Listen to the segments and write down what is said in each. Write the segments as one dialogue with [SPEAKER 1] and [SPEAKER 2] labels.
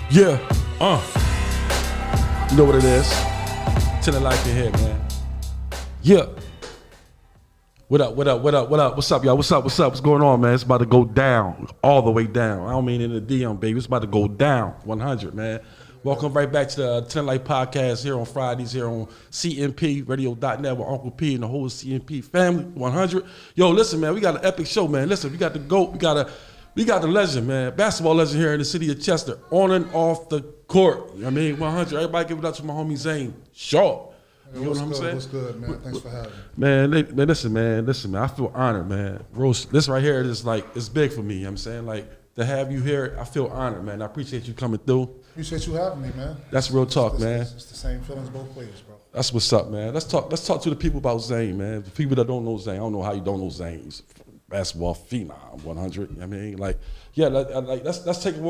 [SPEAKER 1] Yeah, you know what it is. Tell it like your head, man. Yeah. What up? What's up, y'all? What's up? What's going on, man? It's about to go down, all the way down. I don't mean in the DM, baby. It's about to go down, 100, man. Welcome right back to the 10 Light Podcast here on Fridays here on CMPRadio.net with Uncle P and the whole CMP family, 100. Yo, listen, man, we got an epic show, man. Listen, we got the GOAT, we got the legend, man. Basketball legend here in the city of Chester, on and off the court. You know what I mean, 100. Everybody give it up to my homie Zane Shaw. You know what I'm saying?
[SPEAKER 2] What's good, man? Thanks for having me.
[SPEAKER 1] Man, listen, man. I feel honored, man. Rose, this right here is like, it's big for me. You know what I'm saying? Like, to have you here, I feel honored, man. I appreciate you coming through.
[SPEAKER 2] Appreciate you having me, man.
[SPEAKER 1] That's real talk, man.
[SPEAKER 2] It's the same feelings both ways, bro.
[SPEAKER 1] That's what's up, man. Let's talk to the people about Zane, man. The people that don't know Zane, I don't know how you don't know Zane. He's a basketball phenom, 100. You know what I mean, like, yeah, like let's take a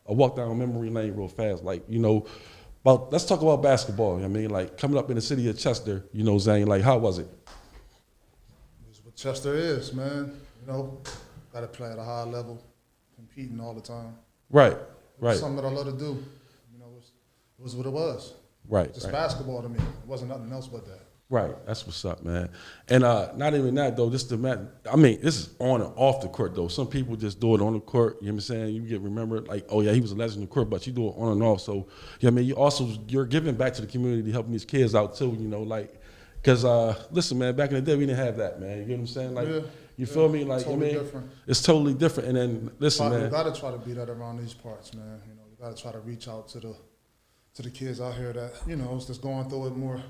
[SPEAKER 1] walk down memory lane real fast. Like, you know, let's talk about basketball. You know what I mean, like coming up in the city of Chester, you know, Zane, like how was it?
[SPEAKER 2] It's what Chester is, man. You know, got to play at a high level, competing all the time.
[SPEAKER 1] Right.
[SPEAKER 2] It's something that I love to do. You know, it was what it was.
[SPEAKER 1] Right.
[SPEAKER 2] Just basketball to me. It wasn't nothing else but that.
[SPEAKER 1] Right, that's what's up, man. And not even that though. This is on and off the court though. Some people just do it on the court. You know what I'm saying? You get remembered like, oh yeah, he was a legend on the court, but you do it on and off. So yeah, I mean, you're giving back to the community, helping these kids out too. You know, like, cause listen, man, back in the day we didn't have that, man. You get what I'm saying? Like, you feel me? Like,
[SPEAKER 2] totally
[SPEAKER 1] I mean,
[SPEAKER 2] different.
[SPEAKER 1] It's totally different. And then listen, man,
[SPEAKER 2] you gotta try to be that around these parts, man. You know, you gotta try to reach out to the kids out here that just going through it more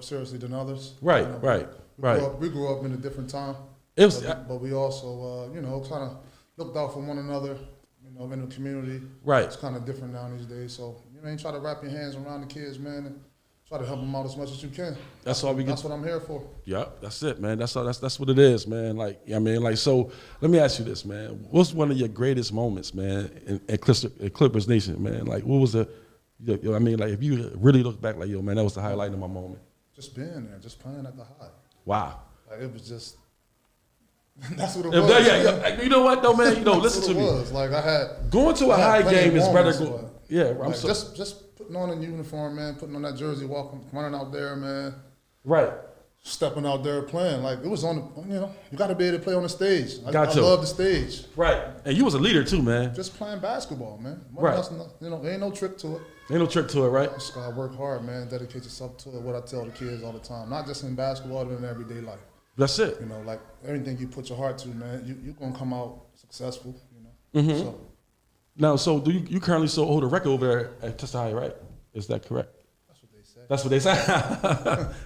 [SPEAKER 2] seriously than others.
[SPEAKER 1] Right,
[SPEAKER 2] right.
[SPEAKER 1] Right.
[SPEAKER 2] We grew up in a different time. But we also, kind of looked out for one another, in the community.
[SPEAKER 1] Right.
[SPEAKER 2] It's kind of different now these days. So, try to wrap your hands around the kids, man, and try to help them out as much as you can. That's what I'm here for.
[SPEAKER 1] Yeah, that's it, man. That's what it is, man. Like, I mean, like, so let me ask you this, man. What's one of your greatest moments, man, in Clippers Nation, man? Like, what was I mean, like, if you really look back, like, yo, man, that was the highlight of my moment.
[SPEAKER 2] Just being there, just playing at the high.
[SPEAKER 1] Wow.
[SPEAKER 2] Like, it was just, that's what it was.
[SPEAKER 1] Yeah. You know what, though, man? Listen to me.
[SPEAKER 2] Was. Like,
[SPEAKER 1] going to a high game is better.
[SPEAKER 2] Just putting on a uniform, man, putting on that jersey, running out there, man.
[SPEAKER 1] Right.
[SPEAKER 2] Stepping out there playing. Like, it was on the, you got to be able to play on the stage. I love the stage.
[SPEAKER 1] Right. And you was a leader, too, man.
[SPEAKER 2] Just playing basketball, man.
[SPEAKER 1] Right.
[SPEAKER 2] Ain't no trick to it.
[SPEAKER 1] Ain't no trick to it, right?
[SPEAKER 2] Just gotta work hard, man. Dedicate yourself to it. What I tell the kids all the time, not just in basketball, but in everyday life.
[SPEAKER 1] That's it.
[SPEAKER 2] Like everything you put your heart to, man, you're gonna come out successful.
[SPEAKER 1] Mm-hmm.
[SPEAKER 2] So.
[SPEAKER 1] Now, so do you currently still hold a record over there at Chester High, right? Is that correct? That's what they say.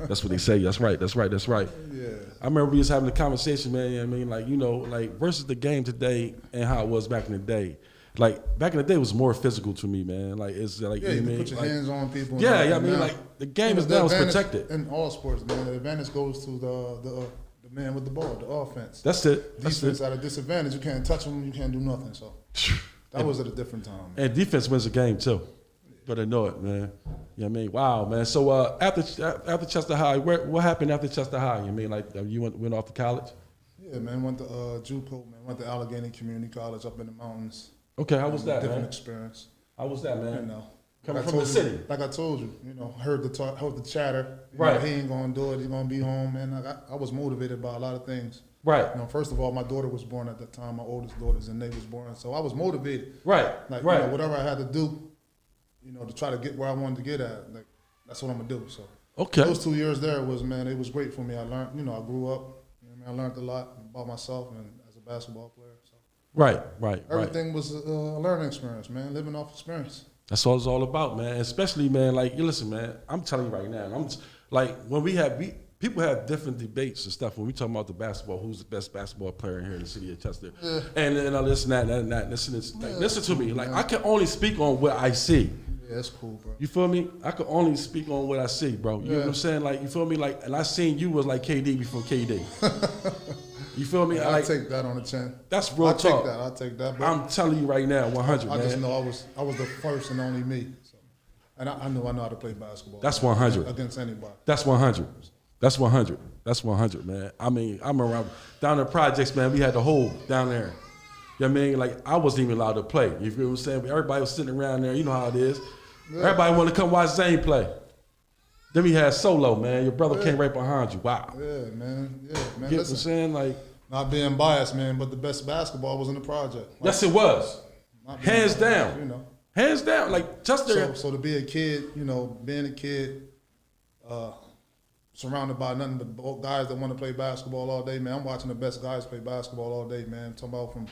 [SPEAKER 1] That's what they say. That's right.
[SPEAKER 2] Yeah.
[SPEAKER 1] I remember we was having a conversation, man. You know what I mean, like versus the game today and how it was back in the day. Like back in the day, it was more physical to me, man. Like it's like
[SPEAKER 2] you can put your hands on people.
[SPEAKER 1] Yeah. I mean, like the game is now protected
[SPEAKER 2] in all sports, man. The advantage goes to the man with the ball, the offense.
[SPEAKER 1] That's it.
[SPEAKER 2] Defense at a disadvantage. You can't touch them. You can't do nothing. So that was at a different time. Man.
[SPEAKER 1] And defense wins the game too. Better know it, man. You know what I mean? Wow, man. So after Chester High, what happened after Chester High? You mean like you went off to college?
[SPEAKER 2] Yeah, man. Went to JUCO, man. Went to Allegheny Community College up in the mountains.
[SPEAKER 1] Okay, how was that,
[SPEAKER 2] different
[SPEAKER 1] man?
[SPEAKER 2] experience.
[SPEAKER 1] How was that, man? Coming
[SPEAKER 2] like
[SPEAKER 1] from the city.
[SPEAKER 2] Like I told you, heard the chatter.
[SPEAKER 1] Right.
[SPEAKER 2] He ain't gonna do it. He's gonna be home, man. I was motivated by a lot of things.
[SPEAKER 1] Right.
[SPEAKER 2] First of all, my daughter was born at that time. My oldest daughter, Zane, was born, so I was motivated.
[SPEAKER 1] Right.
[SPEAKER 2] Like,
[SPEAKER 1] right.
[SPEAKER 2] Whatever I had to do, to try to get where I wanted to get at. Like, that's what I'm gonna do. So.
[SPEAKER 1] Okay.
[SPEAKER 2] Those 2 years there it was great for me. I learned, I grew up. I learned a lot about myself and as a basketball player. So.
[SPEAKER 1] Right.
[SPEAKER 2] Everything was a learning experience, man. Living off experience.
[SPEAKER 1] That's what it's all about, man. Especially, man, like, you listen, man, I'm telling you right now, when people have different debates and stuff when we talking about the basketball, who's the best basketball player here in the city of Chester. Yeah. And listen, listen to me. Like, I can only speak on what I see.
[SPEAKER 2] Yeah, that's cool, bro.
[SPEAKER 1] You feel me? I can only speak on what I see, bro. You know what I'm saying? Like, you feel me? Like, and I seen you was like KD before KD. You feel me?
[SPEAKER 2] Yeah, I'll take that on the chin.
[SPEAKER 1] That's real talk.
[SPEAKER 2] I'll take that. But
[SPEAKER 1] I'm telling you right now, 100, man.
[SPEAKER 2] I just know I was the first and only me. So. And I know how to play basketball.
[SPEAKER 1] That's 100.
[SPEAKER 2] Against anybody.
[SPEAKER 1] That's 100. That's 100. That's 100, man. I mean, I'm around down in the projects, man. We had the hole down there. You know what I mean? Like, I wasn't even allowed to play. You feel what I'm saying? But everybody was sitting around there. You know how it is. Yeah. Everybody wanted to come watch Zane play. Then we had Solo, man. Your brother came right behind you. Wow.
[SPEAKER 2] Yeah, man. Yeah, man.
[SPEAKER 1] You know what I'm saying? Like,
[SPEAKER 2] not being biased, man, but the best basketball was in the project. Like,
[SPEAKER 1] yes, it was. Hands down.
[SPEAKER 2] You know.
[SPEAKER 1] Hands down. Like, Chester.
[SPEAKER 2] So to be a kid, you know, being a kid, surrounded by nothing but guys that want to play basketball all day, man. I'm watching the best guys play basketball all day, man. I'm talking about from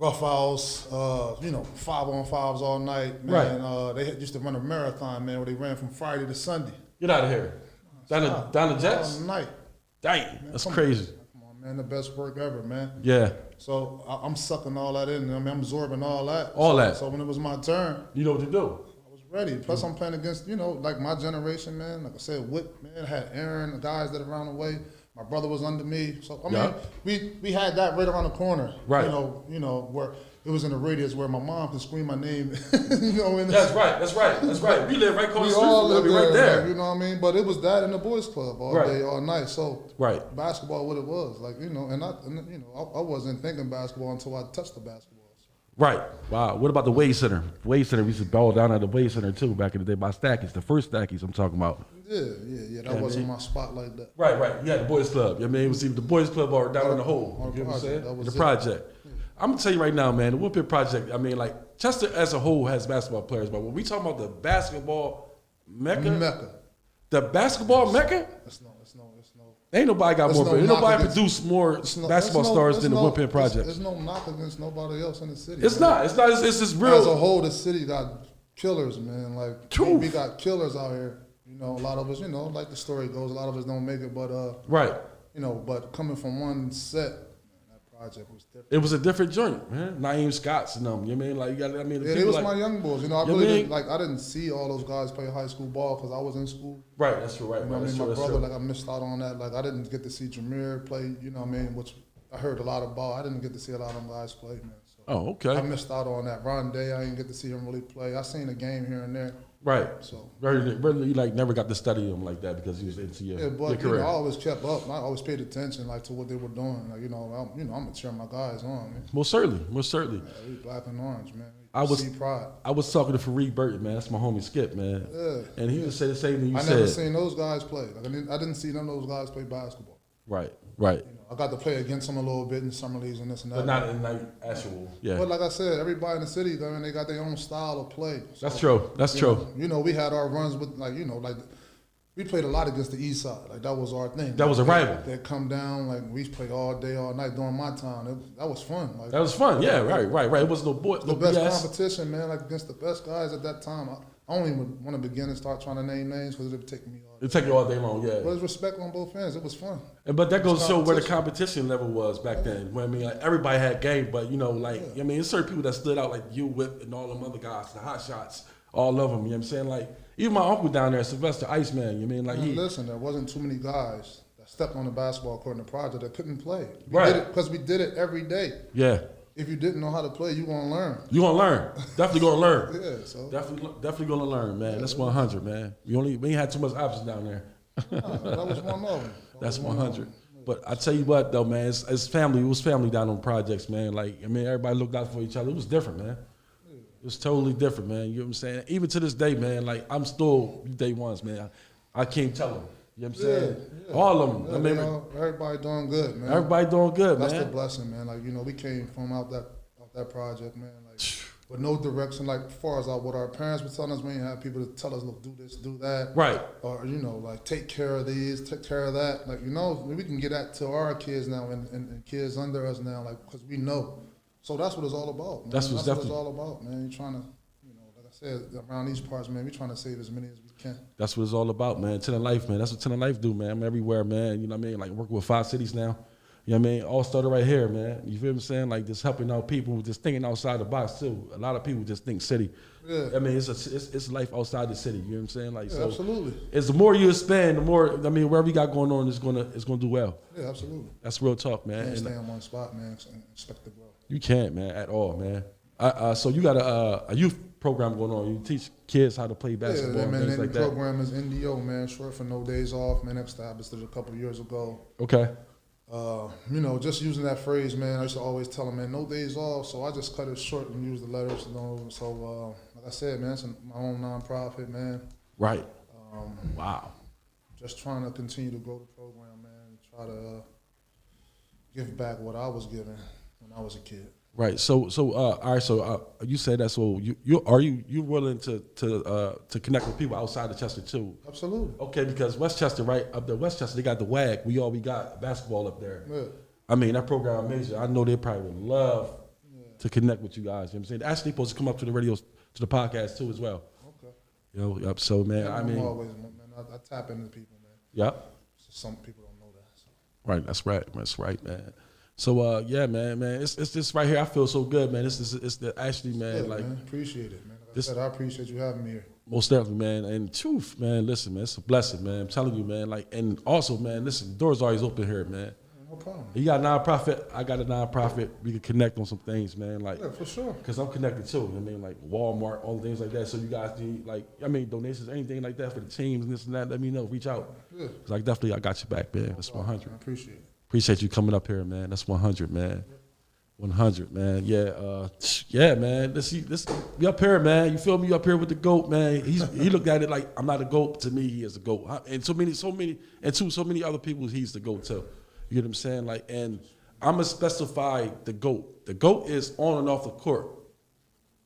[SPEAKER 2] roughouts, 5-on-5s all night, man.
[SPEAKER 1] Right.
[SPEAKER 2] They used to run a marathon, man, where they ran from Friday to Sunday.
[SPEAKER 1] Get out of here. Down the Jets?
[SPEAKER 2] All night.
[SPEAKER 1] Dang, man, that's crazy.
[SPEAKER 2] Come on, man, the best work ever, man.
[SPEAKER 1] Yeah.
[SPEAKER 2] So I'm sucking all that in. I mean, I'm absorbing all that. So when it was my turn,
[SPEAKER 1] you know what to do.
[SPEAKER 2] I was ready. Plus, I'm playing against, like my generation, man. Like I said, Whip, man, I had Aaron, the guys that are around the way. My brother was under me. So, I mean, we had that right around the corner.
[SPEAKER 1] Right.
[SPEAKER 2] Where it was in the radius where my mom could scream my name.
[SPEAKER 1] That's right. We live right across the street.
[SPEAKER 2] All lived
[SPEAKER 1] right there.
[SPEAKER 2] Like, you know what I mean? But it was that in the boys' club all day, all night. So basketball, what it was, like, I wasn't thinking basketball until I touched the basketball.
[SPEAKER 1] Right. Wow. What about the Wade Center? Wade Center, we used to ball down at the Wade Center too back in the day by Stackies, the first Stackies I'm talking about.
[SPEAKER 2] Yeah. That wasn't my spot like that.
[SPEAKER 1] Right. You had the boys' club. You know what I mean? It was either the boys' club or down in the hole. You know what I'm saying? The project. I'm gonna tell you right now, man, the Whoopin' Project, I mean, like, Chester as a whole has basketball players, but when we talk about the basketball mecca. The basketball mecca?
[SPEAKER 2] It's no.
[SPEAKER 1] Ain't nobody got more, ain't nobody produced more basketball stars than the Whoopin' Project.
[SPEAKER 2] There's no knock against nobody else in the city.
[SPEAKER 1] It's not. It's just real.
[SPEAKER 2] As a whole, the city got killers, man. Like,
[SPEAKER 1] Truth.
[SPEAKER 2] We got killers out here. A lot of us, like the story goes, a lot of us don't make it, but
[SPEAKER 1] right.
[SPEAKER 2] But coming from one set, project was different.
[SPEAKER 1] It was a different joint, man. Naeem Scott's and them. You know what I mean?
[SPEAKER 2] It was like, my young boys. I really didn't, I didn't see all those guys play high school ball because I was in school.
[SPEAKER 1] Right, that's true, right.
[SPEAKER 2] My brother, I missed out on that. Like, I didn't get to see Jameer play, which I heard a lot of ball. I didn't get to see a lot of them guys play, man. So
[SPEAKER 1] oh, okay.
[SPEAKER 2] I missed out on that. Ron Day, I didn't get to see him really play. I seen a game here and there.
[SPEAKER 1] Right.
[SPEAKER 2] So
[SPEAKER 1] really, you never got to study him like that because he was into your career.
[SPEAKER 2] I always kept up. I always paid attention to what they were doing. Like, I'm gonna cheer my guys on, man.
[SPEAKER 1] Most certainly.
[SPEAKER 2] Yeah, we black and orange, man.
[SPEAKER 1] I was talking to Fareed Burton, man. That's my homie Skip, man.
[SPEAKER 2] Yeah.
[SPEAKER 1] And he would say the same thing you said.
[SPEAKER 2] I never seen those guys play. Like, I didn't see none of those guys play basketball.
[SPEAKER 1] Right.
[SPEAKER 2] I got to play against them a little bit in summer leagues and this and that.
[SPEAKER 1] But not in actual. Yeah.
[SPEAKER 2] But like I said, everybody in the city, they got their own style of play. So,
[SPEAKER 1] That's true.
[SPEAKER 2] We had our runs with we played a lot against the East Side. Like, that was our thing.
[SPEAKER 1] That was a rival.
[SPEAKER 2] They'd come down, like, we played all day, all night during my time. That was fun. Like,
[SPEAKER 1] that was fun. Yeah. Right. It was no boy.
[SPEAKER 2] The best competition, man. Like, against the best guys at that time. I don't even want to begin and start trying to name names because it would take me all day.
[SPEAKER 1] It'd take you all day long, yeah.
[SPEAKER 2] But it's respect on both ends. It was fun.
[SPEAKER 1] But that goes to show where the competition level was back then. When, everybody had game, but there's certain people that stood out, like you, Whip, and all them other guys, the hot shots, all of them. You know what I'm saying? Like, even my uncle down there, Sylvester Iceman.
[SPEAKER 2] Listen, there wasn't too many guys that stepped on the basketball court in the project that couldn't play. Because we did it every day.
[SPEAKER 1] Yeah.
[SPEAKER 2] If you didn't know how to play, you're going to learn.
[SPEAKER 1] You're going to learn. Definitely going to learn.
[SPEAKER 2] Yeah, so.
[SPEAKER 1] Definitely going to learn, man. That's 100, man. We ain't had too much options down there.
[SPEAKER 2] That was one of them.
[SPEAKER 1] That's 100. But I tell you what, though, man, it's family. It was family down on projects, man. Everybody looked out for each other. It was different, man. It was totally different, man. You know what I'm saying? Even to this day, man, I'm still day ones, man. I can't tell them. You know what I'm saying? Yeah. All of them.
[SPEAKER 2] Yeah, everybody doing good, man.
[SPEAKER 1] Everybody doing good, man.
[SPEAKER 2] That's the blessing, man. We came from out that project, man. With no direction, as far as what our parents were telling us, we didn't have people to tell us, look, do this, do that.
[SPEAKER 1] Right.
[SPEAKER 2] Or, take care of these, take care of that. We can get that to our kids now and kids under us now, because we know. So that's what it's all about, man. That's what it's all about, man. You're trying to, like I said, around these parts, man, we're trying to save as many as we can.
[SPEAKER 1] That's what it's all about, man. Tenant Life, man. That's what Tenant Life do, man. I'm everywhere, man. You know what I mean? Working with 5 cities now. You know what I mean? All started right here, man. You feel what I'm saying? Just helping out people, just thinking outside the box, too. A lot of people just think city.
[SPEAKER 2] Yeah.
[SPEAKER 1] I mean, it's life outside the city. You know what I'm saying?
[SPEAKER 2] So absolutely.
[SPEAKER 1] It's the more you expand, the more, wherever you got going on, it's gonna do well.
[SPEAKER 2] Yeah, absolutely.
[SPEAKER 1] That's real talk, man.
[SPEAKER 2] You can't stay in one spot, man, and expect to grow.
[SPEAKER 1] You can't, man, at all, man. So you got a youth program going on. You teach kids how to play basketball and things like that.
[SPEAKER 2] The program is NDO, man, short for No Days Off, man, established it a couple of years ago.
[SPEAKER 1] Okay.
[SPEAKER 2] You know, just using that phrase, man. I used to always tell them, man, no days off. So I just cut it short and use the letters. You know, so like I said, man, it's my own nonprofit, man.
[SPEAKER 1] Right. Wow.
[SPEAKER 2] Just trying to continue to grow the program, man. Try to give back what I was given when I was a kid.
[SPEAKER 1] Right. So all right. So you said that. So you willing to connect with people outside of Chester too?
[SPEAKER 2] Absolutely.
[SPEAKER 1] Okay, because Westchester, right up there, Westchester, they got the WAG. We got basketball up there.
[SPEAKER 2] Yeah.
[SPEAKER 1] I mean, that program amazing. I know they probably would love to connect with you guys. You know what I'm saying? Actually, supposed to come up to the radio, to the podcast too as well.
[SPEAKER 2] Okay.
[SPEAKER 1] You know, yep. So man,
[SPEAKER 2] Yeah,
[SPEAKER 1] I mean,
[SPEAKER 2] always, man, I tap into people, man.
[SPEAKER 1] Yep.
[SPEAKER 2] Some people don't know that. So.
[SPEAKER 1] Right. That's right, man. So yeah, man, it's this right here. I feel so good, man. It's the actually, man.
[SPEAKER 2] Good,
[SPEAKER 1] like,
[SPEAKER 2] man. Appreciate it, man. Like I said, I appreciate you having me here.
[SPEAKER 1] Most definitely, man. And truth, man. Listen, man, it's a blessing, man. I'm telling you, man. Like, and also, man, listen, the door's always open here, man.
[SPEAKER 2] No problem.
[SPEAKER 1] You got a nonprofit. I got a nonprofit. We can connect on some things, man. Like,
[SPEAKER 2] yeah, for sure.
[SPEAKER 1] Because I'm connected too. You know what I mean, like Walmart, all the things like that. So you guys need, like, I mean, donations, anything like that for the teams and this and that. Let me know. Reach out.
[SPEAKER 2] Yeah.
[SPEAKER 1] Because I got your back, man. That's 100.
[SPEAKER 2] I appreciate it.
[SPEAKER 1] Appreciate you coming up here, man. That's 100, man. 100, man. Yeah, yeah, man. This we up here, man. You feel me? You up here with the GOAT, man. He looked at it like I'm not a GOAT. To me, he is a GOAT. And so many other people, he's the GOAT too. You get what I'm saying? Like, and I'm gonna specify the GOAT. The GOAT is on and off the court.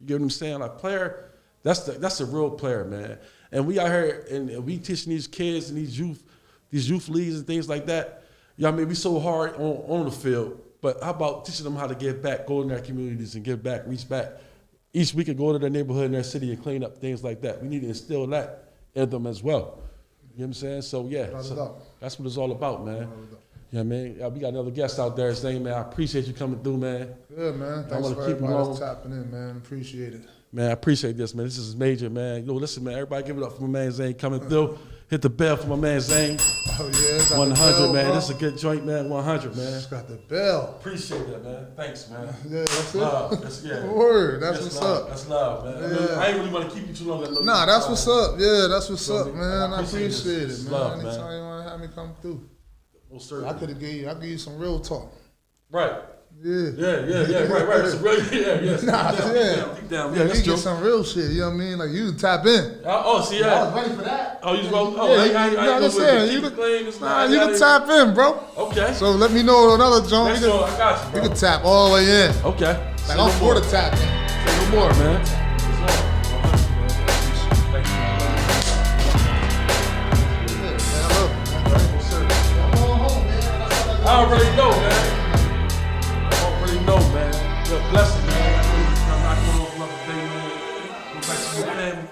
[SPEAKER 1] You get what I'm saying? Like, player, that's a real player, man. And we out here and we teaching these kids and these youth leagues and things like that. You know what I mean? We so hard on the field. But how about teaching them how to give back, go in their communities and give back, reach back. Each week and go to their neighborhood and their city and clean up things like that. We need to instill that in them as well. You know what I'm saying? So yeah, that's what it's all about, man. You know what I mean? We got another guest out there saying, man, I appreciate you coming through, man.
[SPEAKER 2] Good, man. Thanks for everybody that's tapping in, man. Appreciate it.
[SPEAKER 1] Man, I appreciate this, man. This is major, man. Yo, listen, man, everybody give it up for my man Zane coming through. Hit the bell for my man Zane.
[SPEAKER 2] Oh, yeah.
[SPEAKER 1] 100,
[SPEAKER 2] bell,
[SPEAKER 1] man.
[SPEAKER 2] Bro.
[SPEAKER 1] This is a good joint, man. 100, man.
[SPEAKER 2] Just got the bell.
[SPEAKER 1] Appreciate that, man. Thanks, man.
[SPEAKER 2] Yeah, that's
[SPEAKER 1] love.
[SPEAKER 2] it.
[SPEAKER 1] That's, yeah.
[SPEAKER 2] Word. That's what's
[SPEAKER 1] love.
[SPEAKER 2] up.
[SPEAKER 1] That's love, man.
[SPEAKER 2] Yeah.
[SPEAKER 1] I ain't really want to keep you too long.
[SPEAKER 2] Nah, that's what's up. Yeah, that's what's up, man. I
[SPEAKER 1] appreciate
[SPEAKER 2] appreciate
[SPEAKER 1] this.
[SPEAKER 2] it, man.
[SPEAKER 1] Love,
[SPEAKER 2] Anytime
[SPEAKER 1] man.
[SPEAKER 2] you want to have me come through.
[SPEAKER 1] Most certainly.
[SPEAKER 2] I could give you some real talk.
[SPEAKER 1] Right.
[SPEAKER 2] Yeah.
[SPEAKER 1] Right. It's really, yes.
[SPEAKER 2] Nah,
[SPEAKER 1] Deep down.
[SPEAKER 2] Yeah,
[SPEAKER 1] that's
[SPEAKER 2] you
[SPEAKER 1] true.
[SPEAKER 2] get some real shit. You know what I mean? Like you tap in.
[SPEAKER 1] See, yeah.
[SPEAKER 2] I was ready for that.
[SPEAKER 1] Oh, you wrote.
[SPEAKER 2] You can tap in, bro.
[SPEAKER 1] Okay.
[SPEAKER 2] So let me know another joint.
[SPEAKER 1] I got you, bro.
[SPEAKER 2] You can tap all the way in.
[SPEAKER 1] Okay.
[SPEAKER 2] Like I'm for the tap in.
[SPEAKER 1] Say no more, man. I already know, man. I already know, man. You're a blessing, man. I'm not going off another day, man. Go back to your family.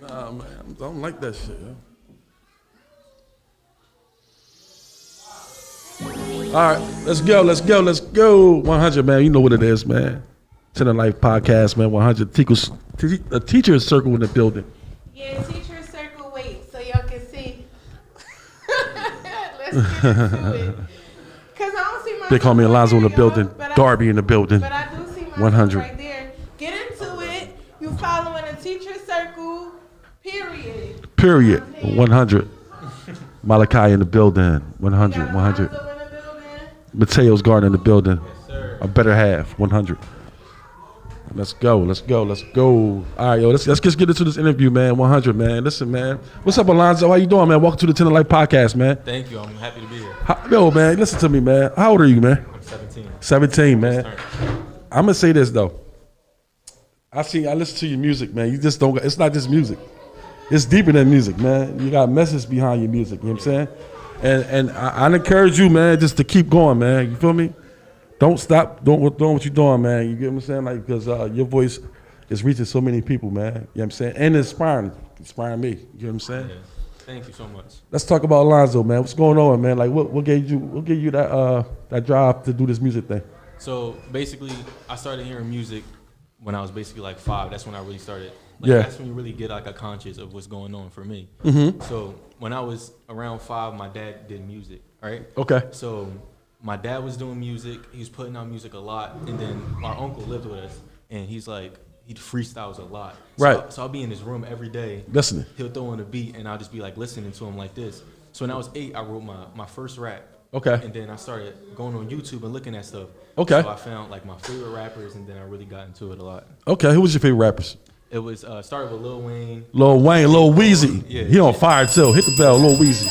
[SPEAKER 1] Nah, man, I don't like that shit, yo. All right, let's go, let's go, let's go. 100, man. You know what it is, man. 10 of Life podcast, man. 100. A teacher circle in the building.
[SPEAKER 3] Yeah, teacher circle. Wait, so y'all can see. Let's get into it. Cause I don't see myself.
[SPEAKER 1] They call me Alonzo in the
[SPEAKER 3] y'all,
[SPEAKER 1] building. Darby in the building.
[SPEAKER 3] But I do see myself
[SPEAKER 1] 100.
[SPEAKER 3] right there. Get into it. You following a teacher circle. Period.
[SPEAKER 1] Period. 100. Malachi in the building. 100. 100. Mateo's Garden in the building.
[SPEAKER 4] Yes,
[SPEAKER 1] A better half. 100. Let's go. Let's go. Let's go. All right, yo. Let's just get into this interview, man. 100, man. Listen, man. What's up, Alonzo? How you doing, man? Welcome to the 10 of Life podcast, man.
[SPEAKER 4] Thank you. I'm happy to be here.
[SPEAKER 1] Yo, man. Listen to me, man. How old are you, man?
[SPEAKER 4] I'm 17.
[SPEAKER 1] 17, man.
[SPEAKER 4] Turn.
[SPEAKER 1] I'm gonna say this though. I listen to your music, man. You just don't. It's not just music. It's deeper than music, man. You got a message behind your music. You know what I'm saying? And I encourage you, man, just to keep going, man. You feel me? Don't stop doing what you're doing, man. You get what I'm saying? Like, because your voice is reaching so many people, man. You know what I'm saying? And inspiring me. You get what I'm saying?
[SPEAKER 4] Yeah. Thank you so much.
[SPEAKER 1] Let's talk about Alonzo, man. What's going on, man? Like, what gave you that drive to do this music thing?
[SPEAKER 4] So basically, I started hearing music when I was basically like 5. That's when I really started.
[SPEAKER 1] Yeah.
[SPEAKER 4] That's when you really get like a conscious of what's going on for me.
[SPEAKER 1] Mm-hmm.
[SPEAKER 4] So when I was around 5, my dad did music, right?
[SPEAKER 1] Okay.
[SPEAKER 4] So my dad was doing music. He was putting out music a lot. And then our uncle lived with us. And he's like, he freestyles a lot.
[SPEAKER 1] Right.
[SPEAKER 4] So I'll be in his room every day.
[SPEAKER 1] Listening.
[SPEAKER 4] He'll throw in a beat and I'll just be like listening to him like this. So when I was 8, I wrote my first rap.
[SPEAKER 1] Okay.
[SPEAKER 4] And then I started going on YouTube and looking at stuff.
[SPEAKER 1] Okay.
[SPEAKER 4] So I found like my favorite rappers, and then I really got into it a lot.
[SPEAKER 1] Okay. Who was your favorite rappers?
[SPEAKER 4] It was started with Lil Wayne.
[SPEAKER 1] Lil Wayne, Lil Weezy.
[SPEAKER 4] Yeah.
[SPEAKER 1] He on fire too. Hit the bell, Lil Weezy.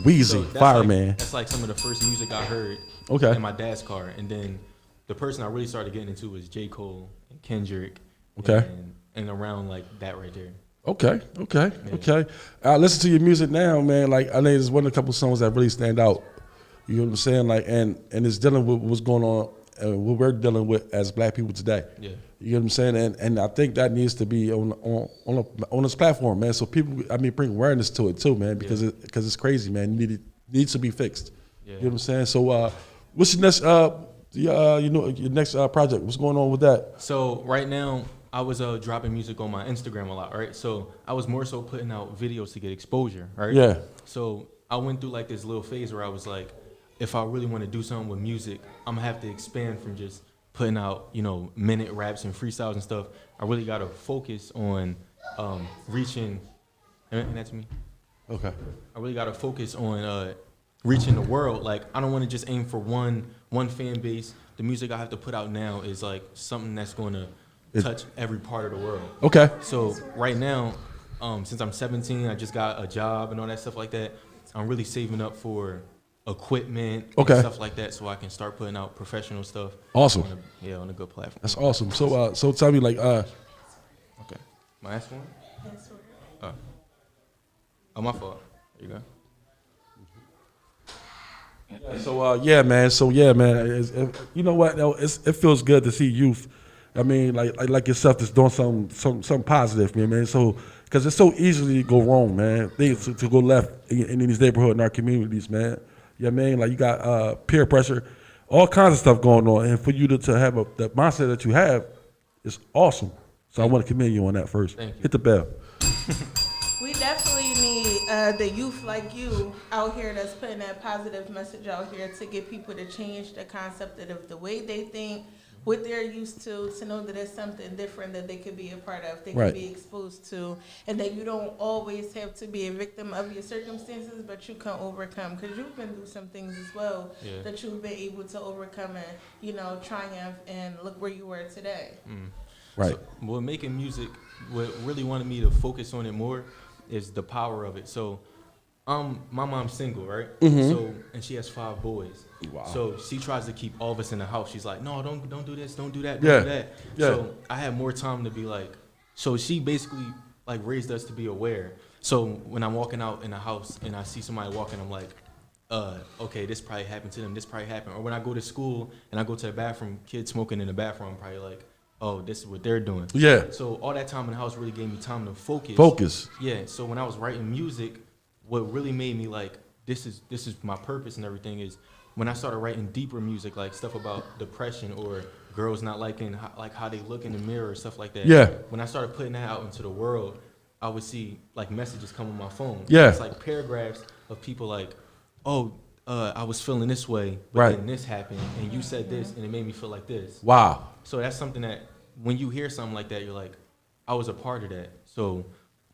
[SPEAKER 1] Weezy,
[SPEAKER 4] So that's
[SPEAKER 1] fireman.
[SPEAKER 4] That's like some of the first music I heard.
[SPEAKER 1] Okay.
[SPEAKER 4] In my dad's car, and then the person I really started getting into was J. Cole and Kendrick.
[SPEAKER 1] Okay.
[SPEAKER 4] And around like that right there.
[SPEAKER 1] Okay.
[SPEAKER 4] Yeah.
[SPEAKER 1] Okay. I listen to your music now, man. Like, I know there's one of a couple songs that really stand out. You know what I'm saying? Like, and it's dealing with what's going on, what we're dealing with as Black people today.
[SPEAKER 4] Yeah.
[SPEAKER 1] You know what I'm saying? And I think that needs to be on this platform, man. So people, bring awareness to it too, man, because it's crazy, man. It needs to be fixed.
[SPEAKER 4] Yeah.
[SPEAKER 1] You know what I'm saying? So, what's your next your next project? What's going on with that?
[SPEAKER 4] So right now, I was dropping music on my Instagram a lot, right? So I was more so putting out videos to get exposure, right?
[SPEAKER 1] Yeah.
[SPEAKER 4] So I went through like this little phase where I was like, if I really want to do something with music, I'm gonna have to expand from just putting out, minute raps and freestyles and stuff. I really gotta focus on reaching. And that's me.
[SPEAKER 1] Okay.
[SPEAKER 4] I really gotta focus on reaching the world. Like, I don't want to just aim for one fan base. The music I have to put out now is like something that's gonna touch every part of the world.
[SPEAKER 1] Okay.
[SPEAKER 4] So right now, since I'm 17, I just got a job and all that stuff like that. I'm really saving up for equipment and stuff like that, so I can start putting out professional stuff.
[SPEAKER 1] Awesome.
[SPEAKER 4] On a good platform.
[SPEAKER 1] That's awesome. So tell me, like,
[SPEAKER 4] Okay. My last one? Oh, my fault. There you go.
[SPEAKER 1] So yeah, man. You know what? Though? It feels good to see youth. I mean, like yourself, that's doing something positive, man. So, because it's so easily to go wrong, man. Things to go left in these neighborhoods in our communities, man. You know what I mean? Like, you got peer pressure, all kinds of stuff going on, and for you to have the mindset that you have is awesome. So I want to commend you on that first.
[SPEAKER 4] Thank you.
[SPEAKER 1] Hit the bell.
[SPEAKER 3] We definitely need the youth like you out here that's putting that positive message out here to get people to change the concept of the way they think, what they're used to know that there's something different that they could be a part of, they
[SPEAKER 1] Right.
[SPEAKER 3] could be exposed to, and that you don't always have to be a victim of your circumstances, but you can overcome, because you've been through some things as well that you've been able to overcome and, triumph and look where you were today.
[SPEAKER 1] Right.
[SPEAKER 4] So, what making music, what really wanted me to focus on it more is the power of it. So, my mom's single, right? So, and she has 5 boys.
[SPEAKER 1] Wow.
[SPEAKER 4] So she tries to keep all of us in the house. She's like, no, don't do this, don't do that,
[SPEAKER 1] Yeah.
[SPEAKER 4] don't do that.
[SPEAKER 1] Yeah.
[SPEAKER 4] So I had more time to be like, so she basically like raised us to be aware. So when I'm walking out in the house and I see somebody walking, I'm like, okay, this probably happened to them. This probably happened. Or when I go to school and I go to the bathroom, kids smoking in the bathroom, I'm probably like, oh, this is what they're doing.
[SPEAKER 1] Yeah.
[SPEAKER 4] So all that time in the house really gave me time to focus.
[SPEAKER 1] Focus.
[SPEAKER 4] Yeah. So when I was writing music, what really made me like, this is my purpose and everything is when I started writing deeper music, like stuff about depression or girls not liking how they look in the mirror or stuff like that.
[SPEAKER 1] Yeah.
[SPEAKER 4] When I started putting that out into the world, I would see like messages come on my phone.
[SPEAKER 1] Yeah.
[SPEAKER 4] It's like paragraphs of people like, oh, I was feeling this way, but
[SPEAKER 1] Right.
[SPEAKER 4] then this happened, and you said this, and it made me feel like this.
[SPEAKER 1] Wow.
[SPEAKER 4] So that's something that when you hear something like that, you're like, I was a part of that. So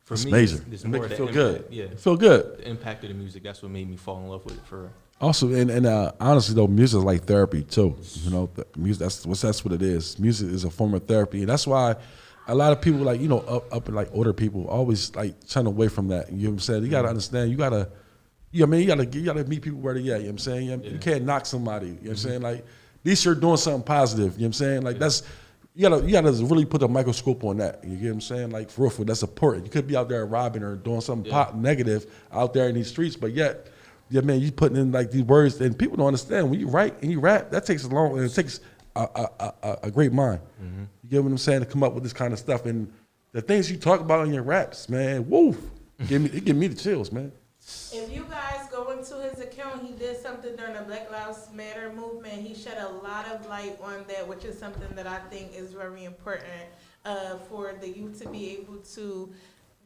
[SPEAKER 4] for
[SPEAKER 1] It's
[SPEAKER 4] me,
[SPEAKER 1] amazing.
[SPEAKER 4] it's
[SPEAKER 1] It
[SPEAKER 4] more
[SPEAKER 1] make
[SPEAKER 4] of
[SPEAKER 1] you
[SPEAKER 4] the
[SPEAKER 1] feel
[SPEAKER 4] impact.
[SPEAKER 1] good.
[SPEAKER 4] Yeah,
[SPEAKER 1] Feel good.
[SPEAKER 4] the impact of the music. That's what made me fall in love with it for real.
[SPEAKER 1] Also, and honestly though, music is like therapy too. You know, the music that's what it is. Music is a form of therapy, and that's why a lot of people like up and like older people always like trying away from that. You know what I'm saying? You gotta understand. You gotta meet people where they at. You know what I'm saying? You can't knock somebody. You know what I'm saying? Like, at least you're doing something positive. You know what I'm saying? Like that's. You gotta really put a microscope on that. You get what I'm saying? Like for real, that's important. You could be out there robbing or doing something negative out there in these streets, but yet, yeah, man, you putting in like these words, and people don't understand when you write and you rap. That takes and it takes a great mind.
[SPEAKER 4] Mm-hmm.
[SPEAKER 1] You get what I'm saying, to come up with this kind of stuff, and the things you talk about in your raps, man. Woo, it give me the chills, man.
[SPEAKER 3] If you guys go into his account, he did something during the Black Lives Matter movement. He shed a lot of light on that, which is something that I think is very important for the youth to be able to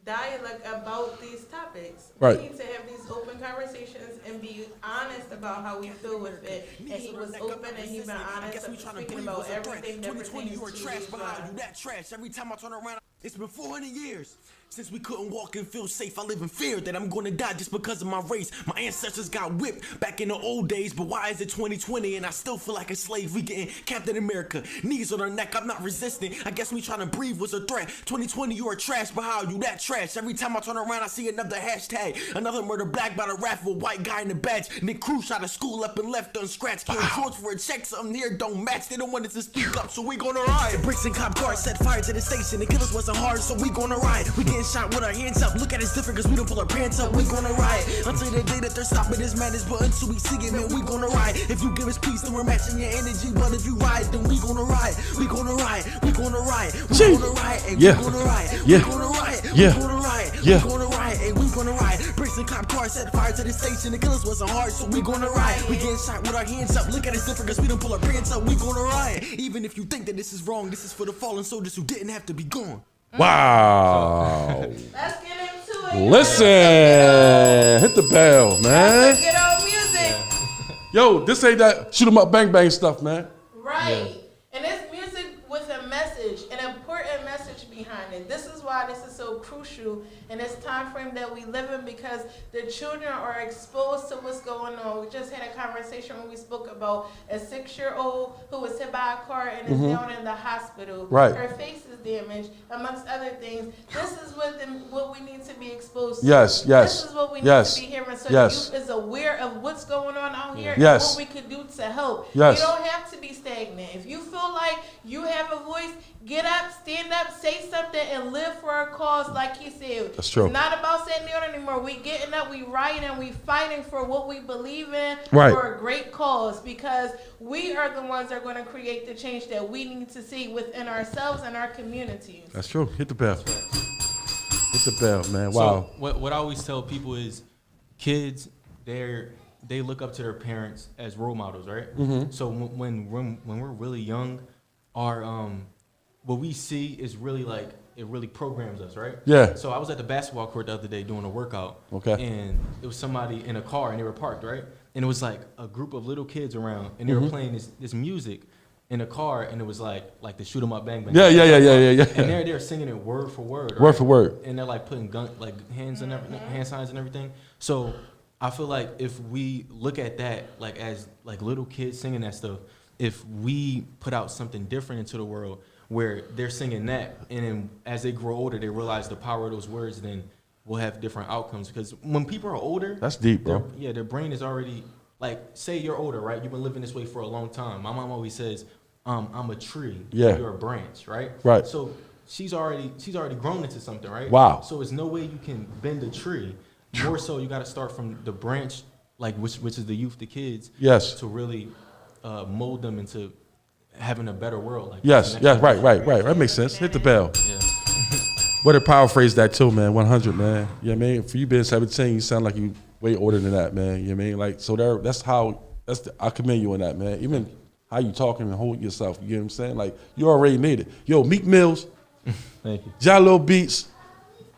[SPEAKER 3] dialogue about these topics.
[SPEAKER 1] Right.
[SPEAKER 3] We need to have these open conversations and be honest about how we feel with it. And he was open and he's been honest speaking about everything that pertains
[SPEAKER 5] You were
[SPEAKER 3] to
[SPEAKER 5] trash
[SPEAKER 3] his
[SPEAKER 5] behind you,
[SPEAKER 3] life.
[SPEAKER 5] that trash. Every time I turn around, it's been 400 years since we couldn't walk and feel safe. I live in fear that I'm gonna die just because of my race. My ancestors got whipped back in the old days, but why is it 2020 and I still feel like a slave? We getting Captain America, knees on our neck, I'm not resisting. I guess me trying to breathe was a threat. 2020, you are trash behind you, that trash. Every time I turn around, I see another hashtag, another murder black by the raffle, white guy in the badge. Nick Cruz shot a school up and left unscratched. Came George for a check, something here don't match. They don't want us to speak up, so we gonna ride. Bricks and cop cars set fire to the station. The killers wasn't hard, so we gonna ride. We getting shot with our hands up. Look at us different, cause we don't pull our pants up. We gonna ride until the day that they're stopping this madness. But until we see it, man, we gonna ride. If you give us peace, then we're matching your energy. But if you ride, then we gonna ride. We gonna ride. We gonna ride. We gonna ride. And
[SPEAKER 1] Yeah.
[SPEAKER 5] we gonna ride.
[SPEAKER 1] Yeah.
[SPEAKER 5] We gonna ride.
[SPEAKER 1] Yeah.
[SPEAKER 5] We gonna ride.
[SPEAKER 1] Yeah.
[SPEAKER 5] We gonna ride. And we gonna ride. Bricks and cop cars set fire to the station. The killers wasn't hard, so we gonna ride. We getting shot with our hands up. Look at us different, cause we don't pull our pants up. We gonna ride. Even if you think that this is wrong, this is for the fallen soldiers who didn't have to be gone.
[SPEAKER 1] Wow.
[SPEAKER 3] Let's get into it.
[SPEAKER 1] Listen, hit the bell, man.
[SPEAKER 3] Let's get on music.
[SPEAKER 1] Yo, this ain't that shoot 'em up, bang bang stuff, man.
[SPEAKER 3] Right. And it's music with a message, an important message behind it. This is why this is so crucial in this time frame that we live in, because the children are exposed to what's going on. We just had a conversation when we spoke about a 6-year-old who was hit by a car and is down in the hospital.
[SPEAKER 1] Right.
[SPEAKER 3] Her face is damaged, amongst other things. This is what we need to be exposed to.
[SPEAKER 1] Yes, yes,
[SPEAKER 3] This is what we need
[SPEAKER 1] yes,
[SPEAKER 3] to be hearing, so
[SPEAKER 1] yes.
[SPEAKER 3] the youth is aware of what's going on out here
[SPEAKER 1] Yes.
[SPEAKER 3] and what we could do to help.
[SPEAKER 1] Yes.
[SPEAKER 3] You don't have to be stagnant. If you feel like you have a voice, get up, stand up, say something, and live for a cause, like he said.
[SPEAKER 1] That's true.
[SPEAKER 3] It's not about sitting down anymore. We getting up, we writing, and we fighting for what we believe in,
[SPEAKER 1] Right.
[SPEAKER 3] for a great cause, because we are the ones that are going to create the change that we need to see within ourselves and our communities.
[SPEAKER 1] That's true. Hit the bell. Hit the bell, man. Wow.
[SPEAKER 4] So what I always tell people is, kids, they look up to their parents as role models, right?
[SPEAKER 1] Mm-hmm.
[SPEAKER 4] So when we're really young, our what we see is really like, it really programs us, right?
[SPEAKER 1] Yeah.
[SPEAKER 4] So I was at the basketball court the other day doing a workout.
[SPEAKER 1] Okay.
[SPEAKER 4] And it was somebody in a car and they were parked, right? And it was like a group of little kids around and they
[SPEAKER 1] Mm-hmm.
[SPEAKER 4] were playing this music in a car, and it was like the shoot 'em up bang bang.
[SPEAKER 1] Yeah.
[SPEAKER 4] And they're singing it word for word.
[SPEAKER 1] Word for word.
[SPEAKER 4] And they're like putting hands and everything, hand signs and everything. So I feel like if we look at that like as like little kids singing that stuff, if we put out something different into the world where they're singing that, and then as they grow older, they realize the power of those words, then we'll have different outcomes. Because when people are older,
[SPEAKER 1] That's deep, bro.
[SPEAKER 4] their brain is already like, say you're older, right? You've been living this way for a long time. My mom always says, I'm a tree,
[SPEAKER 1] Yeah.
[SPEAKER 4] you're a branch, right?
[SPEAKER 1] Right.
[SPEAKER 4] So she's already grown into something, right?
[SPEAKER 1] Wow.
[SPEAKER 4] So there's no way you can bend a tree. More so, you got to start from the branch, like which is the youth, the kids.
[SPEAKER 1] Yes.
[SPEAKER 4] To really mold them into having a better world. Like
[SPEAKER 1] Yes.
[SPEAKER 4] the
[SPEAKER 1] Yeah.
[SPEAKER 4] next
[SPEAKER 1] Right.
[SPEAKER 4] generation.
[SPEAKER 1] Right. Right. That makes sense. Hit the bell.
[SPEAKER 4] Yeah.
[SPEAKER 1] What a paraphrase that too, man. 100, man. You know what I mean? For you being 17, you sound like you way older than that, man. You know what I mean? Like, so that's how I commend you on that, man. Even how you talking and holding yourself, you know what I'm saying? Like, you already made it. Yo, Meek Mills,
[SPEAKER 4] Thank you.
[SPEAKER 1] Jalo Beats,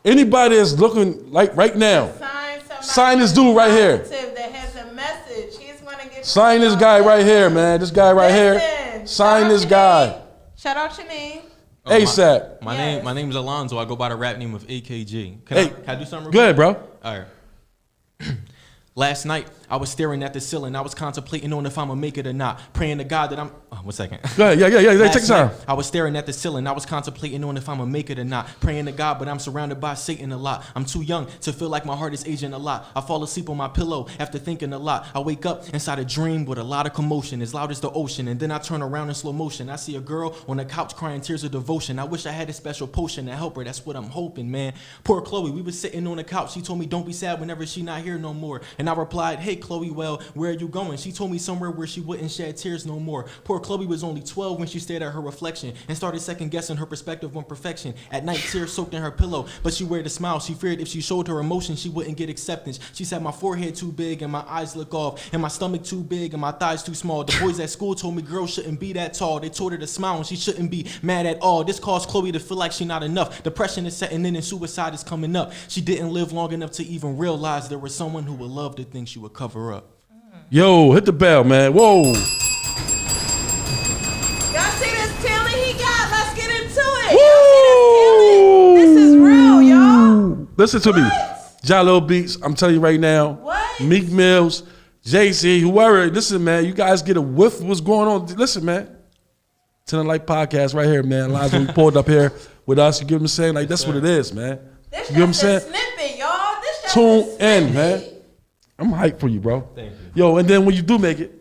[SPEAKER 1] anybody that's looking like right now,
[SPEAKER 3] Sign
[SPEAKER 1] sign this dude right here.
[SPEAKER 3] that has a message. He's gonna get.
[SPEAKER 1] Sign this guy right here, man. This guy right here.
[SPEAKER 3] Listen,
[SPEAKER 1] Sign
[SPEAKER 3] shout
[SPEAKER 1] this
[SPEAKER 3] out
[SPEAKER 1] guy.
[SPEAKER 3] your name. Shout out your name.
[SPEAKER 1] ASAP.
[SPEAKER 4] My
[SPEAKER 3] Yes.
[SPEAKER 4] name is Alonzo. I go by the rap name of AKG.
[SPEAKER 1] Hey,
[SPEAKER 4] Can I do something real
[SPEAKER 1] Go ahead,
[SPEAKER 4] quick?
[SPEAKER 1] bro.
[SPEAKER 4] All right. Last night, I was staring at the ceiling. I was contemplating on if I'ma make it or not. Praying to God that I'm. Oh, 1 second.
[SPEAKER 1] Go ahead. Yeah. Take
[SPEAKER 4] Last
[SPEAKER 1] your time.
[SPEAKER 4] night, I was staring at the ceiling. I was contemplating on if I'ma make it or not. Praying to God, but I'm surrounded by Satan a lot. I'm too young to feel like my heart is aging a lot. I fall asleep on my pillow after thinking a lot. I wake up inside a dream with a lot of commotion, as loud as the ocean. And then I turn around in slow motion. I see a girl on the couch crying tears of devotion. I wish I had a special potion to help her. That's what I'm hoping, man. Poor Chloe, we was sitting on the couch. She told me don't be sad whenever she not here no more. And I replied, hey Chloe, well, where are you going? She told me somewhere where she wouldn't shed tears no more. Poor Chloe was only 12 when she stared at her reflection and started second guessing her perspective on perfection. At night, tears soaked in her pillow, but she weared a smile. She feared if she showed her emotion, she wouldn't get acceptance. She said my forehead too big and my eyes look off, and my stomach too big and my thighs too small. The boys at school told me girls shouldn't be that tall. They told her to smile and she shouldn't be mad at all. This caused Chloe to feel like she not enough. Depression is setting in and suicide is coming up. She didn't live long enough to even realize there was someone who would love the things she would cover up.
[SPEAKER 1] Yo, hit the bell, man. Whoa.
[SPEAKER 3] Y'all see this talent he got? Let's get into it.
[SPEAKER 1] Woo!
[SPEAKER 3] Y'all see this talent? This is real, y'all.
[SPEAKER 1] Listen to me.
[SPEAKER 3] What?
[SPEAKER 1] Jalo Beats, I'm telling you right now.
[SPEAKER 3] What?
[SPEAKER 1] Meek Mills, JC, whoever. Listen, man, you guys get a whiff of what's going on. Listen, man. Tonight Light Podcast right here, man. Live when we pulled up here with us. You get what I'm saying? Like, that's what it is, man.
[SPEAKER 3] This
[SPEAKER 1] You get what I'm
[SPEAKER 3] just
[SPEAKER 1] saying?
[SPEAKER 3] a snippet, y'all. This just
[SPEAKER 1] Tune
[SPEAKER 3] a snippet.
[SPEAKER 1] in, man. I'm hyped for you, bro.
[SPEAKER 4] Thank you.
[SPEAKER 1] Yo, and then when you do make it,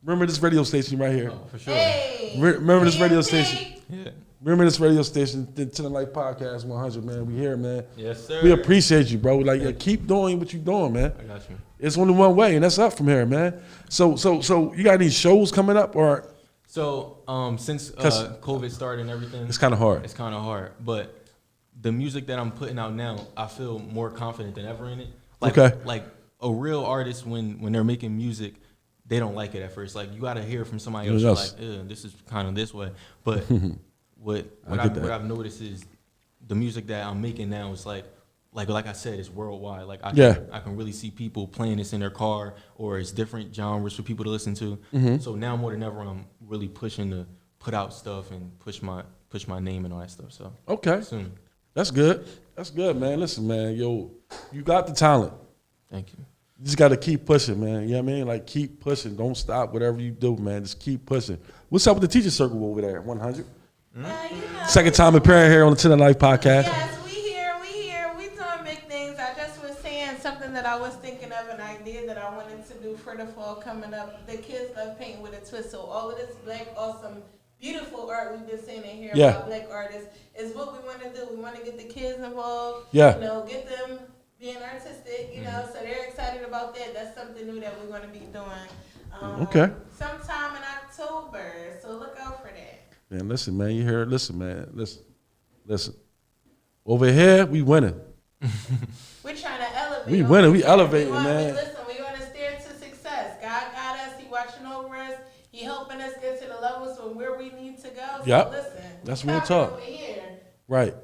[SPEAKER 1] remember this radio station right here.
[SPEAKER 4] For sure.
[SPEAKER 3] Hey.
[SPEAKER 1] Remember this radio
[SPEAKER 3] PMT.
[SPEAKER 1] station.
[SPEAKER 4] Yeah.
[SPEAKER 1] Remember this radio station, the Tonight Light Podcast 100, man. We here, man.
[SPEAKER 4] Yes, sir.
[SPEAKER 1] We appreciate you, bro. Like, keep doing what you're doing, man.
[SPEAKER 4] I got you.
[SPEAKER 1] It's only one way, and that's up from here, man. So you got any shows coming up, or
[SPEAKER 4] So, since
[SPEAKER 1] 'Cause
[SPEAKER 4] COVID started and everything,
[SPEAKER 1] it's kind of hard?
[SPEAKER 4] it's kind of hard. But the music that I'm putting out now, I feel more confident than ever in it. Like,
[SPEAKER 1] Okay.
[SPEAKER 4] Like a real artist, when they're making music, they don't like it at first. Like you got to hear from somebody else. You're like, this is kind of this way. But what I've noticed is the music that I'm making now is like I said, it's worldwide. Like I can really see people playing this in their car, or it's different genres for people to listen to. So now more than ever, I'm really pushing to put out stuff and push my name and all that stuff. So
[SPEAKER 1] Okay,
[SPEAKER 4] soon.
[SPEAKER 1] that's good. That's good, man. Listen, man, yo, you got the talent.
[SPEAKER 4] Thank you.
[SPEAKER 1] You just got to keep pushing, man. You know what I mean? Like, keep pushing. Don't stop. Whatever you do, man, just keep pushing. What's up with the teacher circle over there? 100.
[SPEAKER 3] You know,
[SPEAKER 1] Second time appearing here on the Tonight Life Podcast.
[SPEAKER 3] Yes, we here. We doing big things. I just was saying something that I was thinking of, an idea that I wanted to do for the fall coming up. The kids love painting with a twist. So all of this black, awesome, beautiful art we've been saying in here about black artists is what we want to do. We want to get the kids involved.
[SPEAKER 1] Yeah.
[SPEAKER 3] You know, get them being artistic, you know, so they're excited about that. That's something new that we're going to be doing.
[SPEAKER 1] Okay.
[SPEAKER 3] Sometime in October. So look out for that.
[SPEAKER 1] Man, listen, man. You hear it? Listen, man. Listen. Over here, we winning.
[SPEAKER 3] We're trying to elevate.
[SPEAKER 1] We winning. We elevating,
[SPEAKER 3] man.
[SPEAKER 1] man.
[SPEAKER 3] Listen, we want to steer to success. God got us. He watching over us. He helping us get to the levels from where we need to go. So
[SPEAKER 1] Yep.
[SPEAKER 3] listen.
[SPEAKER 1] That's
[SPEAKER 3] we
[SPEAKER 1] real
[SPEAKER 3] talking
[SPEAKER 1] talk.
[SPEAKER 3] over here.
[SPEAKER 1] Right.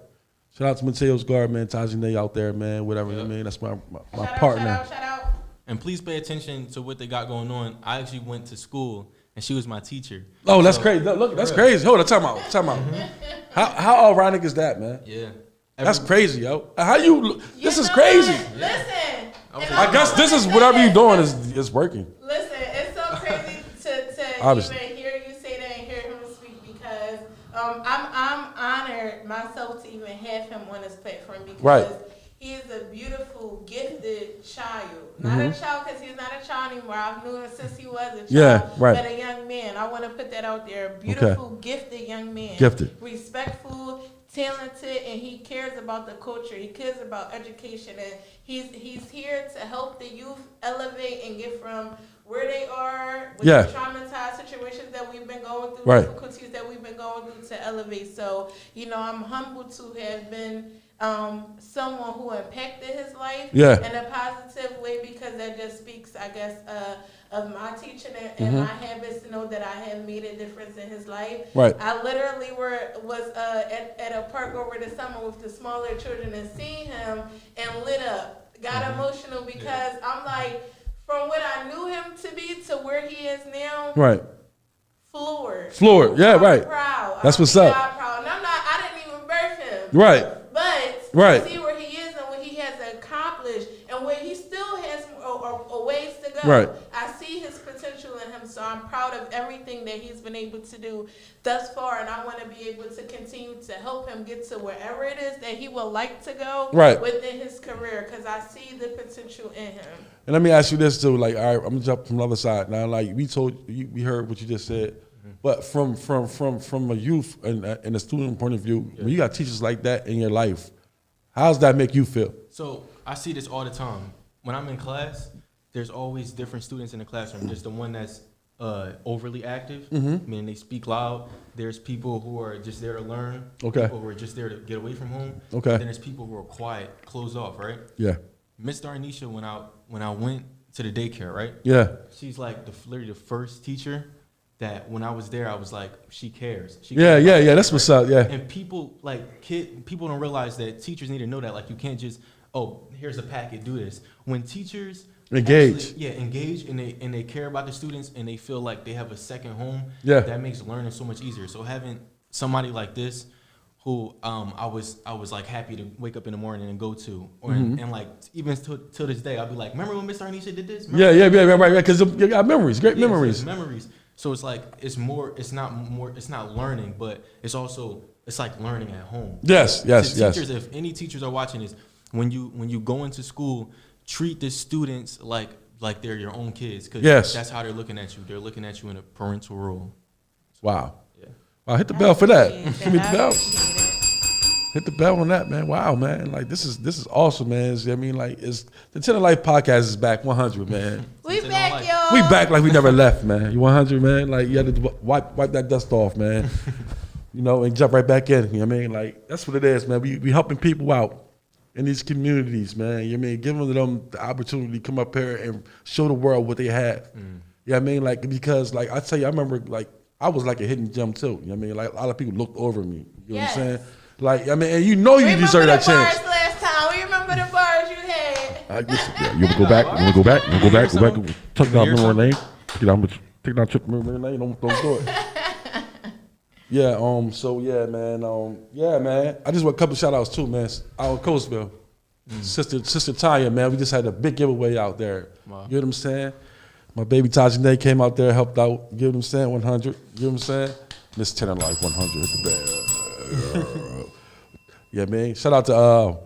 [SPEAKER 1] Shout out to Mateo's guard, man. Tajane out there, man. Whatever, I mean. That's my
[SPEAKER 3] Shout
[SPEAKER 1] partner.
[SPEAKER 3] out, shout out.
[SPEAKER 4] And please pay attention to what they got going on. I actually went to school, and she was my teacher.
[SPEAKER 1] Oh, that's
[SPEAKER 4] So-
[SPEAKER 1] crazy. Look, that's crazy. Hold on, time out. How ironic is that, man?
[SPEAKER 4] Yeah.
[SPEAKER 1] That's crazy, yo. How you? This
[SPEAKER 3] You
[SPEAKER 1] is
[SPEAKER 3] know
[SPEAKER 1] crazy.
[SPEAKER 3] what? Listen. and
[SPEAKER 1] I guess this is whatever you're doing is working.
[SPEAKER 3] Listen, it's so crazy to
[SPEAKER 1] Obviously.
[SPEAKER 3] even hear you say that and hear him speak, because I'm honored myself to even have him on this platform, because
[SPEAKER 1] Right.
[SPEAKER 3] he is a beautiful, gifted child. Not a child because he's not a child anymore. I've known him since he was a child.
[SPEAKER 1] Yeah, right.
[SPEAKER 3] But a young man. I want to put that out there. Beautiful, gifted young man.
[SPEAKER 1] Gifted.
[SPEAKER 3] Respectful, talented, and he cares about the culture. He cares about education, and he's here to help the youth elevate and get from where they are with
[SPEAKER 1] Yeah.
[SPEAKER 3] the traumatized situations that we've been going through,
[SPEAKER 1] Right.
[SPEAKER 3] difficulties that we've been going through, to elevate. So, you know, I'm humbled to have been someone who impacted his life
[SPEAKER 1] Yeah.
[SPEAKER 3] in a positive way, because that just speaks I guess, of my teaching and my habits to know that I have made a difference in his life.
[SPEAKER 1] Right.
[SPEAKER 3] I literally was at a park over the summer with the smaller children and seeing him and lit up, got emotional because I'm like, from what I knew him to be to where he is now,
[SPEAKER 1] Right.
[SPEAKER 3] floored.
[SPEAKER 1] Yeah,
[SPEAKER 3] I'm
[SPEAKER 1] right.
[SPEAKER 3] proud.
[SPEAKER 1] That's what's
[SPEAKER 3] I'm
[SPEAKER 1] up.
[SPEAKER 3] God proud. And I didn't even birth him.
[SPEAKER 1] Right.
[SPEAKER 3] But
[SPEAKER 1] Right.
[SPEAKER 3] to see where he is and what he has accomplished and where he still has a ways to go.
[SPEAKER 1] Right.
[SPEAKER 3] I see his potential in him, so I'm proud of everything that he's been able to do thus far, and I want to be able to continue to help him get to wherever it is that he would like to go
[SPEAKER 1] Right.
[SPEAKER 3] within his career, because I see the potential in him.
[SPEAKER 1] And let me ask you this too, like, all right, I'm gonna jump from the other side now. Like we heard what you just said, but from a youth and a student point of view, when you got teachers like that in your life, how does that make you feel?
[SPEAKER 4] So I see this all the time. When I'm in class, there's always different students in the classroom. There's the one that's overly active, meaning they speak loud. There's people who are just there to learn.
[SPEAKER 1] Okay.
[SPEAKER 4] People who are just there to get away from home.
[SPEAKER 1] Okay.
[SPEAKER 4] Then there's people who are quiet, closed off, right?
[SPEAKER 1] Yeah,
[SPEAKER 4] Miss Darnisha, when I went to the daycare, right?
[SPEAKER 1] yeah,
[SPEAKER 4] She's like literally the first teacher that when I was there, I was like, she cares. She
[SPEAKER 1] yeah,
[SPEAKER 4] cares
[SPEAKER 1] yeah,
[SPEAKER 4] about
[SPEAKER 1] yeah.
[SPEAKER 4] kids,
[SPEAKER 1] That's what's
[SPEAKER 4] right?
[SPEAKER 1] up. Yeah,
[SPEAKER 4] And people people don't realize that teachers need to know that. Like, you can't just, oh, here's a packet, do this. When teachers
[SPEAKER 1] Engage.
[SPEAKER 4] engage and they care about the students and they feel like they have a second home,
[SPEAKER 1] Yeah.
[SPEAKER 4] that makes learning so much easier. So having somebody like this who I was like happy to wake up in the morning and go to, or and like even till this day, I'll be like, remember when Miss Arnisha did this? Remember
[SPEAKER 1] yeah, right, because you got memories, great
[SPEAKER 4] yeah, so
[SPEAKER 1] memories.
[SPEAKER 4] it's memories. So it's like it's not learning, but it's like learning at home.
[SPEAKER 1] Yes, yes,
[SPEAKER 4] To
[SPEAKER 1] yes.
[SPEAKER 4] teachers, if any teachers are watching this, when you go into school, treat the students like they're your own kids, because
[SPEAKER 1] Yes.
[SPEAKER 4] that's how they're looking at you. They're looking at you in a parental role.
[SPEAKER 1] Wow.
[SPEAKER 4] Yeah.
[SPEAKER 1] Wow, hit the bell for that.
[SPEAKER 3] Appreciate
[SPEAKER 1] Give me
[SPEAKER 3] that.
[SPEAKER 1] the
[SPEAKER 3] I
[SPEAKER 1] bell.
[SPEAKER 3] appreciate it.
[SPEAKER 1] Hit the bell on that, man. Wow, man. Like this is awesome, man. I mean, like it's the 10 of Life podcast is back 100, man.
[SPEAKER 3] We
[SPEAKER 4] Since
[SPEAKER 3] back,
[SPEAKER 4] then,
[SPEAKER 3] y'all.
[SPEAKER 1] We back like we never left, man. You 100, man. Like you had to wipe that dust off, man. You know, and jump right back in. You know what I mean? Like that's what it is, man. We helping people out in these communities, man. You know what I mean? Giving them the opportunity to come up here and show the world what they have. You know what I mean? Like because like I tell you, I remember like I was like a hidden gem too. You know what I mean? Like a lot of people looked over me. You know what I'm
[SPEAKER 3] Yes.
[SPEAKER 1] saying? Like I mean, and you know you deserve that chance.
[SPEAKER 3] Remember the bars last time? We remember the bars you had.
[SPEAKER 1] You wanna go back? You wanna go back? You wanna go back? Go back? Take down
[SPEAKER 4] Hear
[SPEAKER 1] memory lane.
[SPEAKER 4] something?
[SPEAKER 1] Take down trip memory lane. Don't do it. Yeah. So yeah, man. Yeah, man. I just want a couple shout outs too, man. Out of Coastville, Sister Tanya, man. We just had a big giveaway out there.
[SPEAKER 4] Wow.
[SPEAKER 1] You know what I'm saying? My baby Tajane came out there, helped out. You know what I'm saying? 100. You know what I'm saying? Miss 10 and Life 100. Hit the bell. Yeah, man. Shout out to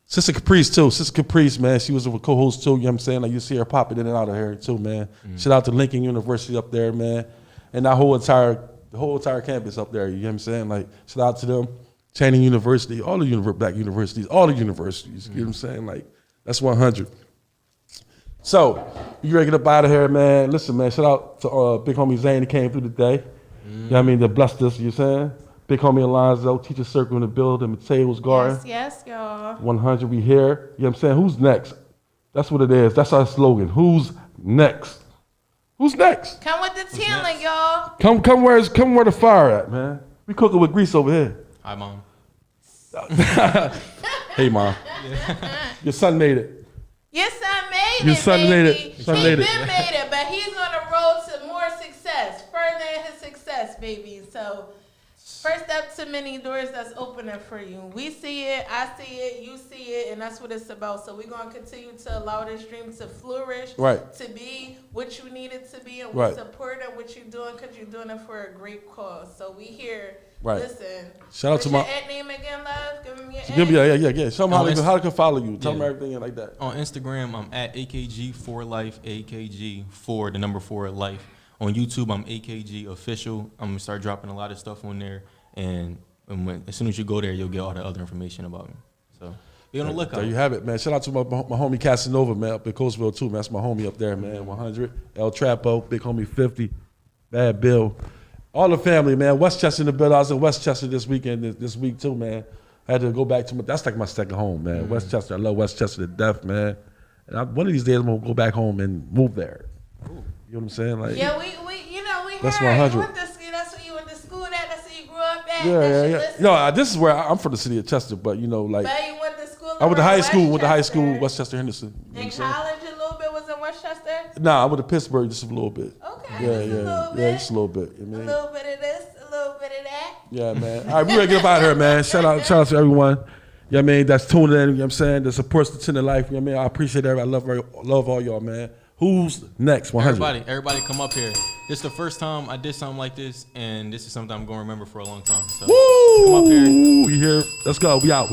[SPEAKER 1] Sister Caprice too. Sister Caprice, man. She was a co-host too. You know what I'm saying? Like you see her popping in and out of here too, man. Shout out to Lincoln University up there, man, and the whole entire campus up there. You know what I'm saying? Like shout out to them. Channing University, all the black universities, all the universities. You know what I'm saying? Like that's 100. So you ready to get up out of here, man? Listen, man. Shout out to big homie Zane that came through today. You know what I mean? That blessed us. You know what I'm saying? Big homie Alonzo, teacher circle in the building, Mateo's garden.
[SPEAKER 3] Yes, y'all.
[SPEAKER 1] 100, we here. You know what I'm saying? Who's next? That's what it is. That's our slogan. Who's next? Who's next?
[SPEAKER 3] Come with the talent, y'all.
[SPEAKER 1] Come where the fire at, man. We cooking with grease over here.
[SPEAKER 4] Hi, Mom.
[SPEAKER 1] Hey, Mom. Your son made it.
[SPEAKER 3] Your son made
[SPEAKER 1] Your
[SPEAKER 3] it,
[SPEAKER 1] son
[SPEAKER 3] baby.
[SPEAKER 1] made it. Son
[SPEAKER 3] He
[SPEAKER 1] made
[SPEAKER 3] been
[SPEAKER 1] it.
[SPEAKER 3] made it, but he's on the road to more success, further in his success, baby. So, first step to many doors that's opening for you. We see it, I see it, you see it, and that's what it's about. So we're gonna continue to allow this dream to flourish,
[SPEAKER 1] Right.
[SPEAKER 3] to be what you need it to be, and
[SPEAKER 1] Right.
[SPEAKER 3] we support it, what you're doing, because you're doing it for a great cause. So we here.
[SPEAKER 1] Right.
[SPEAKER 3] Listen.
[SPEAKER 1] Shout out to
[SPEAKER 3] what's
[SPEAKER 1] my-
[SPEAKER 3] your ad name again, love? Give me your ad.
[SPEAKER 1] Give me, yeah. Show them how they can follow you. Tell
[SPEAKER 4] Yeah.
[SPEAKER 1] them everything like that.
[SPEAKER 4] On Instagram, I'm at AKG4Life, AKG4, the number 4 life. On YouTube, I'm AKG Official. I'm gonna start dropping a lot of stuff on there, and as soon as you go there, you'll get all the other information about me. So be on the lookout.
[SPEAKER 1] There you have it, man. Shout out to my homie Casanova, man, up in Coastville too, man. That's my homie up there, man. 100. El Trapo, big homie 50, Bad Bill. All the family, man. Westchester in the building. I was in Westchester this weekend, this week too, man. I had to go back to that's like my second home, man. Westchester, I love Westchester to death, man. And one of these days I'm gonna go back home and move there. You know what I'm saying? Like,
[SPEAKER 3] Yeah, we
[SPEAKER 1] That's
[SPEAKER 3] heard
[SPEAKER 1] 100.
[SPEAKER 3] you went to school. That's where you went to school at. That's where you grew up at.
[SPEAKER 1] yeah.
[SPEAKER 3] Listen.
[SPEAKER 1] No, this is where I'm from the city of Chester, but you know, like
[SPEAKER 3] But you went to school.
[SPEAKER 1] I went to
[SPEAKER 3] around
[SPEAKER 1] high school,
[SPEAKER 3] Westchester.
[SPEAKER 1] Westchester Henderson. You know what
[SPEAKER 3] In
[SPEAKER 1] I'm saying?
[SPEAKER 3] college, a little bit was in Westchester.
[SPEAKER 1] Nah, I went to Pittsburgh just a little bit.
[SPEAKER 3] Okay,
[SPEAKER 1] Yeah,
[SPEAKER 3] just a little bit.
[SPEAKER 1] just a little bit. You know
[SPEAKER 3] A
[SPEAKER 1] what I mean?
[SPEAKER 3] little bit of this, a little bit of that.
[SPEAKER 1] Yeah, man. All right, we ready to get up out of here, man. Shout out to everyone. You know what I mean? That's tuning in, you know what I'm saying? That supports the Tender Life. You know what I mean? I appreciate everybody. I love all y'all, man. Who's next? 100.
[SPEAKER 4] Everybody come up here. This is the first time I did something like this, and this is something I'm gonna remember for a long time. So
[SPEAKER 1] Woo!
[SPEAKER 4] come up here.
[SPEAKER 1] You hear? Let's go. We out.